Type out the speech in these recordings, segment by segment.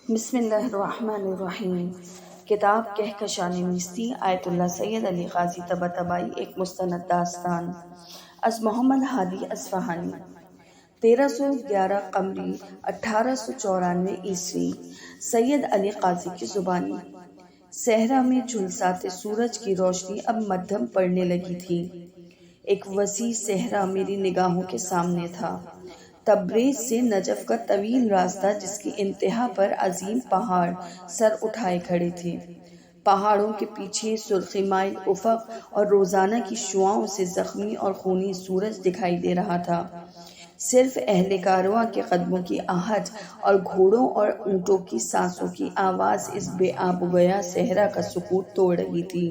بسم اللہ الرحمن الرحیم۔ کتاب کہکشان نیستی آیت اللہ سید علی غازی طباطبائی، ایک مستند داستان از محمد ہادی اصفہانی۔ 1311 قمری 1894 عیسوی سید علی غازی کی زبانی۔ صحرا میں جھلساتے سورج کی روشنی اب مدھم پڑنے لگی تھی۔ ایک وسیع صحرا میری نگاہوں کے سامنے تھا۔ تبریز سے نجف کا طویل راستہ، جس کی انتہا پر عظیم پہاڑ سر اٹھائے کھڑے تھے۔ پہاڑوں کے پیچھے سرخی مائل افق اور روزانہ کی شعاعوں سے زخمی اور خونی سورج دکھائی دے رہا تھا۔ صرف اہل کارواں کے قدموں کی آہٹ اور گھوڑوں اور اونٹوں کی سانسوں کی آواز اس بے آب و گیا صحرا کا سکوت توڑ رہی تھی۔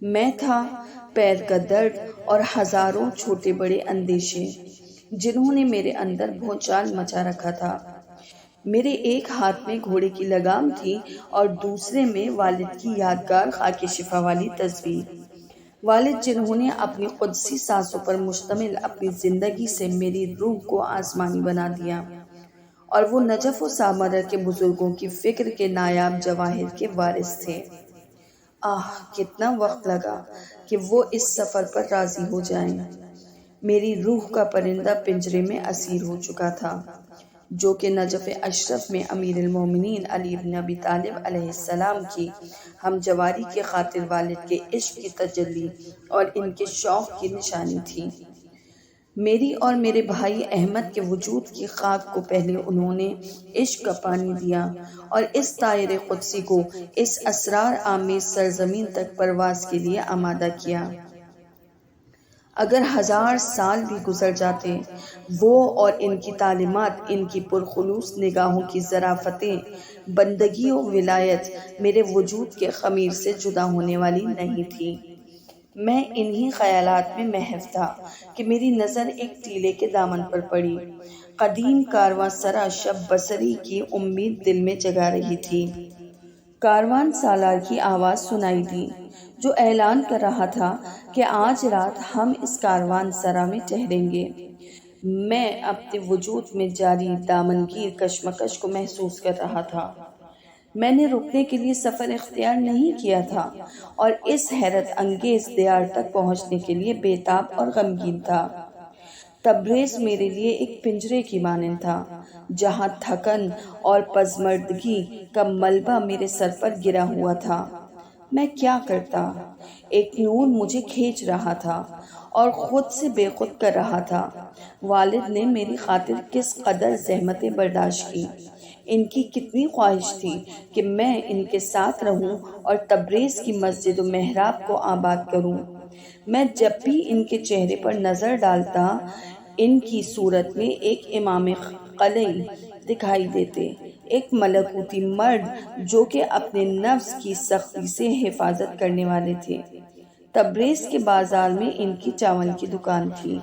میں تھا، پیر کا درد اور ہزاروں چھوٹے بڑے اندیشے جنہوں نے میرے اندر بھونچال مچا رکھا تھا۔ میرے ایک ہاتھ میں گھوڑے کی لگام تھی اور دوسرے میں والد کی یادگار خاک شفا والی تصویر۔ والد جنہوں نے اپنی قدسی سانسوں پر مشتمل اپنی زندگی سے میری روح کو آسمانی بنا دیا، اور وہ نجف و سامرا کے بزرگوں کی فکر کے نایاب جواہر کے وارث تھے۔ کتنا وقت لگا کہ وہ اس سفر پر راضی ہو جائیں۔ میری روح کا پرندہ پنجرے میں اسیر ہو چکا تھا، جو کہ نجف اشرف میں امیر المومنین علی بن ابی طالب علیہ السلام کی ہم جواری کے خاطر والد کے عشق کی تجلی اور ان کے شوق کی نشانی تھی۔ میری اور میرے بھائی احمد کے وجود کی خاک کو پہلے انہوں نے عشق کا پانی دیا اور اس طائر قدسی کو اس اسرار آمیز سرزمین تک پرواز کے لیے آمادہ کیا۔ اگر 1000 سال بھی گزر جاتے، وہ اور ان کی تعلیمات، ان کی پرخلوص نگاہوں کی ظرافتیں، بندگی و ولایت میرے وجود کے خمیر سے جدا ہونے والی نہیں تھی۔ میں انہی خیالات میں محو تھا کہ میری نظر ایک ٹیلے کے دامن پر پڑی۔ قدیم کارواں سرا شب بصری کی امید دل میں جگا رہی تھی۔ کاروان سالار کی آواز سنائی دی، جو اعلان کر رہا تھا کہ آج رات ہم اس کاروان سرا میں ٹھہریں گے۔ میں اپنے وجود میں جاری دامنگیر کشمکش کو محسوس کر رہا تھا۔ میں نے رکنے کے لیے سفر اختیار نہیں کیا تھا اور اس حیرت انگیز دیار تک پہنچنے کے لیے بے تاب اور غمگین تھا۔ تبریز میرے لیے ایک پنجرے کی مانند تھا، جہاں تھکن اور پزمردگی کا ملبہ میرے سر پر گرا ہوا تھا۔ میں کیا کرتا؟ ایک نور مجھے کھینچ رہا تھا اور خود سے بے خود کر رہا تھا۔ والد نے میری خاطر کس قدر زحمتیں برداشت کی۔ ان کی کتنی خواہش تھی کہ میں ان کے ساتھ رہوں اور تبریز کی مسجد و محراب کو آباد کروں۔ میں جب بھی ان کے چہرے پر نظر ڈالتا، ان کی صورت میں ایک امام قلعی دکھائی دیتے، ایک ملکوتی مرد جو کہ اپنے نفس کی سختی سے حفاظت کرنے والے تھے۔ تبریز کے بازار میں ان کی چاول کی دکان تھی۔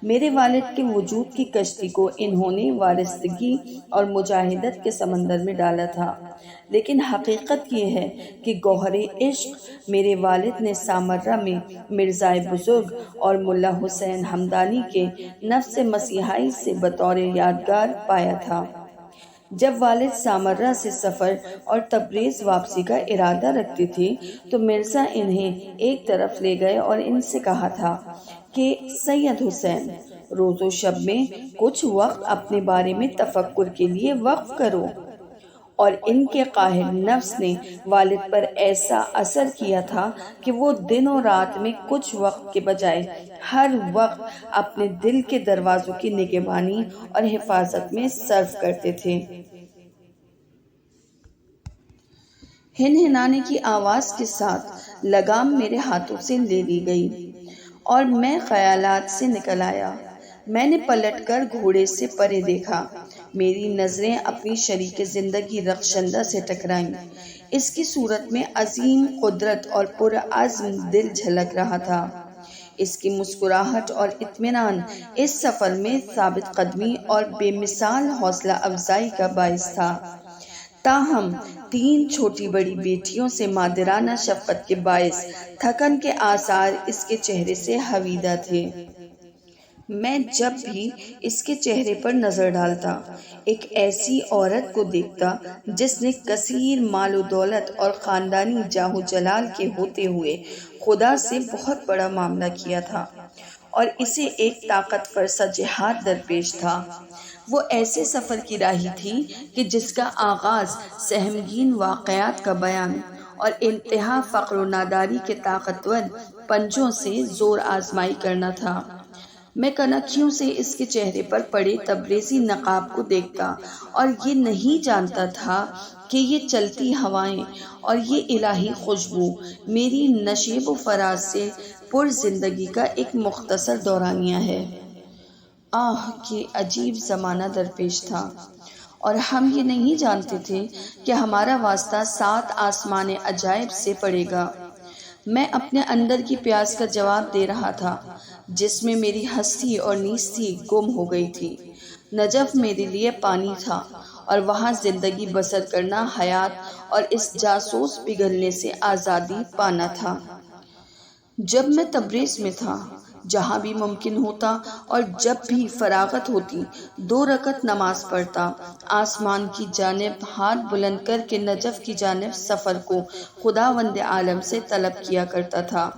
میرے والد کے وجود کی کشتی کو انہوں نے وارستگی اور مجاہدت کے سمندر میں ڈالا تھا، لیکن حقیقت یہ ہے کہ گوہر عشق میرے والد نے سامرا میں مرزائے بزرگ اور ملا حسین ہمدانی کے نفس مسیحائی سے بطور یادگار پایا تھا۔ جب والد سامرا سے سفر اور تبریز واپسی کا ارادہ رکھتے تھے تو مرزا انہیں ایک طرف لے گئے اور ان سے کہا تھا کہ سید حسین، روز و شب میں کچھ وقت اپنے بارے میں تفکر کے لیے وقف کرو۔ اور ان کے قاہر نفس نے والد پر ایسا اثر کیا تھا کہ وہ دن و رات میں کچھ وقت کے بجائے ہر وقت اپنے دل کے دروازوں کی نگہبانی اور حفاظت میں صرف کرتے تھے۔ ہنہنانے کی آواز کے ساتھ لگام میرے ہاتھوں سے لے لی گئی اور میں خیالات سے نکل آیا۔ میں نے پلٹ کر گھوڑے سے پرے دیکھا۔ میری نظریں اپنی شریک زندگی رخشندہ سے ٹکرائیں۔ اس کی صورت میں عظیم قدرت اور پرعزم دل جھلک رہا تھا۔ اس کی مسکراہٹ اور اطمینان اس سفر میں ثابت قدمی اور بے مثال حوصلہ افزائی کا باعث تھا۔ تاہم 3 چھوٹی بڑی بیٹیوں سے مادرانہ شفقت کے باعث تھکن کے آثار اس کے چہرے سے حویدہ تھے۔ میں جب بھی اس کے چہرے پر نظر ڈالتا ایک ایسی عورت کو دیکھتا جس نے کثیر مال و دولت اور خاندانی جاہ و جلال کے ہوتے ہوئے خدا سے بہت بڑا معاملہ کیا تھا اور اسے ایک طاقت فرسا جہاد درپیش تھا۔ وہ ایسے سفر کی راہی تھی کہ جس کا آغاز سہمگین واقعات کا بیان اور انتہا فقر و ناداری کے طاقتور پنجوں سے زور آزمائی کرنا تھا۔ میں کنکھیوں سے اس کے چہرے پر پڑے تبریزی نقاب کو دیکھتا اور یہ نہیں جانتا تھا کہ یہ چلتی ہوائیں اور یہ الہی خوشبو میری نشیب و فراز سے پر زندگی کا ایک مختصر دورانیہ ہے۔ آہ کہ عجیب زمانہ درپیش تھا، اور ہم یہ نہیں جانتے تھے کہ ہمارا واسطہ 7 آسمان عجائب سے پڑے گا۔ میں اپنے اندر کی پیاس کا جواب دے رہا تھا جس میں میری ہستی اور نیستی گم ہو گئی تھی۔ نجف میرے لیے پانی تھا اور وہاں زندگی بسر کرنا حیات اور اس جاسوس پگھلنے سے آزادی پانا تھا۔ جب میں تبریز میں تھا، جہاں بھی ممکن ہوتا اور جب بھی فراغت ہوتی 2 رکعت نماز پڑھتا، آسمان کی جانب ہاتھ بلند کر کے نجف کی جانب سفر کو خداوند عالم سے طلب کیا کرتا تھا۔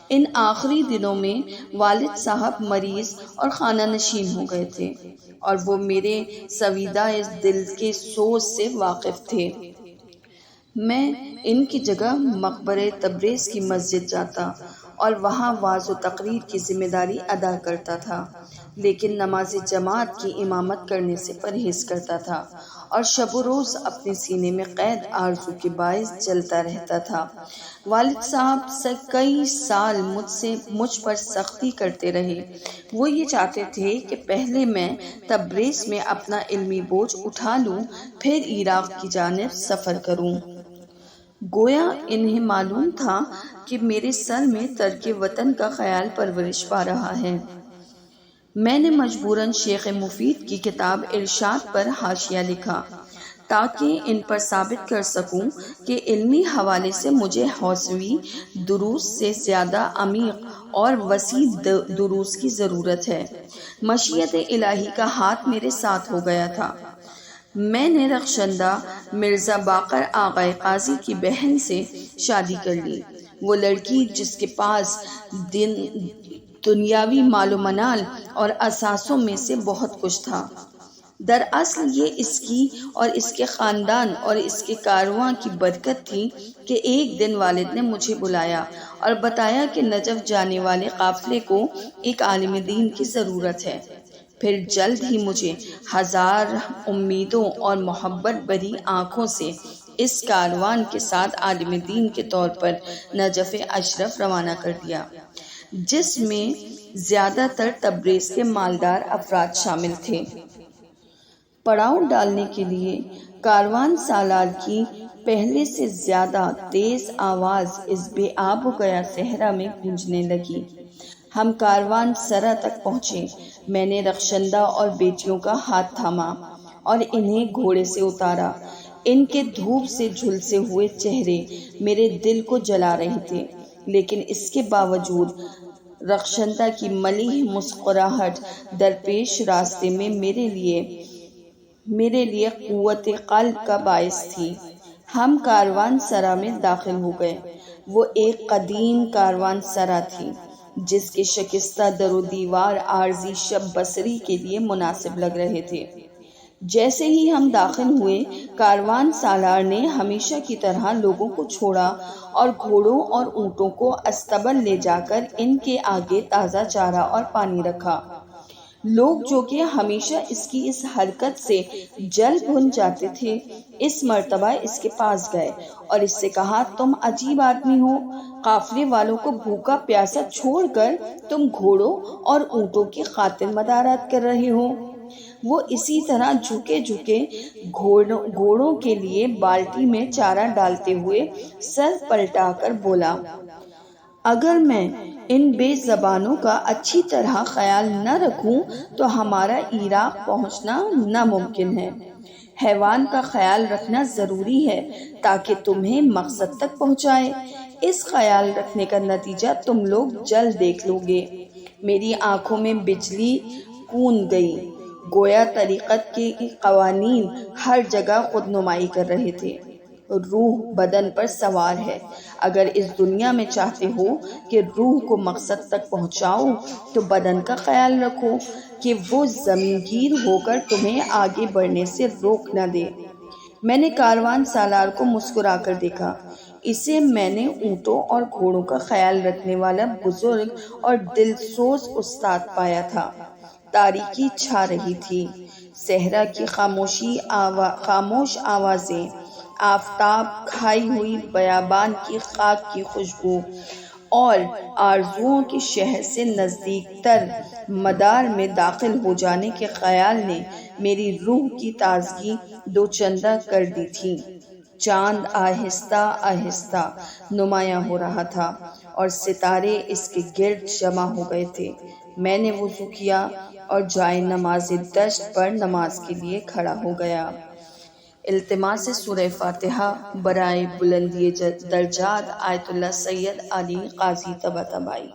ان آخری دنوں میں والد صاحب مریض اور خانہ نشین ہو گئے تھے اور وہ میرے سویدہ دل کے سوز سے واقف تھے۔ میں ان کی جگہ مقبرہ تبریز کی مسجد جاتا اور وہاں وعظ و تقریر کی ذمہ داری ادا کرتا تھا، لیکن نماز جماعت کی امامت کرنے سے پرہیز کرتا تھا اور شب و روز اپنے سینے میں قید آرزو کے باعث جلتا رہتا تھا۔ والد صاحب سے کئی سال مجھ پر سختی کرتے رہے۔ وہ یہ چاہتے تھے کہ پہلے میں تبریز میں اپنا علمی بوجھ اٹھا لوں، پھر عراق کی جانب سفر کروں۔ گویا انہیں معلوم تھا کہ میرے سر میں ترک وطن کا خیال پرورش پا رہا ہے۔ میں نے مجبوراً شیخ مفید کی کتاب ارشاد پر حاشیہ لکھا تاکہ ان پر ثابت کر سکوں کہ علمی حوالے سے مجھے حوصوی دروس سے زیادہ عمیق اور وسیع دروس کی ضرورت ہے۔ مشیت الہی کا ہاتھ میرے ساتھ ہو گیا تھا۔ میں نے رخشندہ مرزا باقر آغائے قاضی کی بہن سے شادی کر لی، وہ لڑکی جس کے پاس دنیاوی مال و منال اور اثاثوں میں سے بہت کچھ تھا۔ دراصل یہ اس کی اور اس کے خاندان اور اس کے کارواں کی برکت تھی کہ ایک دن والد نے مجھے بلایا اور بتایا کہ نجف جانے والے قافلے کو ایک عالم دین کی ضرورت ہے۔ پھر جلد ہی مجھے ہزار امیدوں اور محبت بھری آنکھوں سے اس کاروان کے ساتھ عالم دین کے طور پر نجف اشرف روانہ کر دیا، جس میں زیادہ تر تبریز کے مالدار افراد شامل تھے۔ پڑاؤ ڈالنے کے لیے کاروان سالار کی پہلے سے زیادہ تیز آواز اس بے آب و گیا صحرا میں گونجنے لگی۔ ہم کاروان سرا تک پہنچے۔ میں نے رخشندہ اور بیٹیوں کا ہاتھ تھاما اور انہیں گھوڑے سے اتارا۔ ان کے دھوپ سے جھلسے ہوئے چہرے میرے دل کو جلا رہے تھے، لیکن اس کے باوجود رخشندہ کی ملیح مسکراہٹ درپیش راستے میں میرے لیے قوت قلب کا باعث تھی۔ ہم کاروان سرا میں داخل ہو گئے۔ وہ ایک قدیم کاروان سرا تھی جس کے شکستہ در و دیوار عارضی شب بصری کے لیے مناسب لگ رہے تھے۔ جیسے ہی ہم داخل ہوئے، کاروان سالار نے ہمیشہ کی طرح لوگوں کو چھوڑا اور گھوڑوں اور اونٹوں کو استبل لے جا کر ان کے آگے تازہ چارہ اور پانی رکھا۔ لوگ جو کہ ہمیشہ اس کی اس حرکت سے جل بھن جاتے تھے، اس مرتبہ اس کے پاس گئے اور اس سے کہا، تم عجیب آدمی ہو، قافلے والوں کو بھوکا پیاسا چھوڑ کر تم گھوڑوں اور اونٹوں کی خاطر مدارات کر رہے ہو۔ وہ اسی طرح جھکے گھوڑوں کے لیے بالٹی میں چارہ ڈالتے ہوئے سر پلٹا کر بولا، اگر میں ان بے زبانوں کا اچھی طرح خیال نہ رکھوں تو ہمارا عراق پہنچنا ناممکن ہے۔ حیوان کا خیال رکھنا ضروری ہے تاکہ تمہیں مقصد تک پہنچائے۔ اس خیال رکھنے کا نتیجہ تم لوگ جلد دیکھ لو گے۔ میری آنکھوں میں بجلی کون گئی، گویا طریقت کے قوانین ہر جگہ خود نمائی کر رہے تھے۔ روح بدن پر سوار ہے۔ اگر اس دنیا میں چاہتے ہو کہ روح کو مقصد تک پہنچاؤ تو بدن کا خیال رکھو کہ وہ زمینگیر ہو کر تمہیں آگے بڑھنے سے روک نہ دے۔ میں نے کاروان سالار کو مسکرا کر دیکھا۔ اسے میں نے اونٹوں اور گھوڑوں کا خیال رکھنے والا بزرگ اور دلسوز استاد پایا تھا۔ تاریکی چھا رہی تھی، صحرا کی خاموش آوازیں، آفتاب کھائی ہوئی بیابان کی خاک کی خوشبو اور آرزوؤں کے شہر سے نزدیک تر مدار میں داخل ہو جانے کے خیال نے میری روح کی تازگی دوچندہ کر دی تھی۔ چاند آہستہ آہستہ نمایاں ہو رہا تھا اور ستارے اس کے گرد جمع ہو گئے تھے۔ میں نے وضو کیا اور جائے نماز دشت پر نماز کے لیے کھڑا ہو گیا۔ التماس سورہ فاتحہ برائے بلندی درجات آیت اللہ سید علی قاضی طباطبائی۔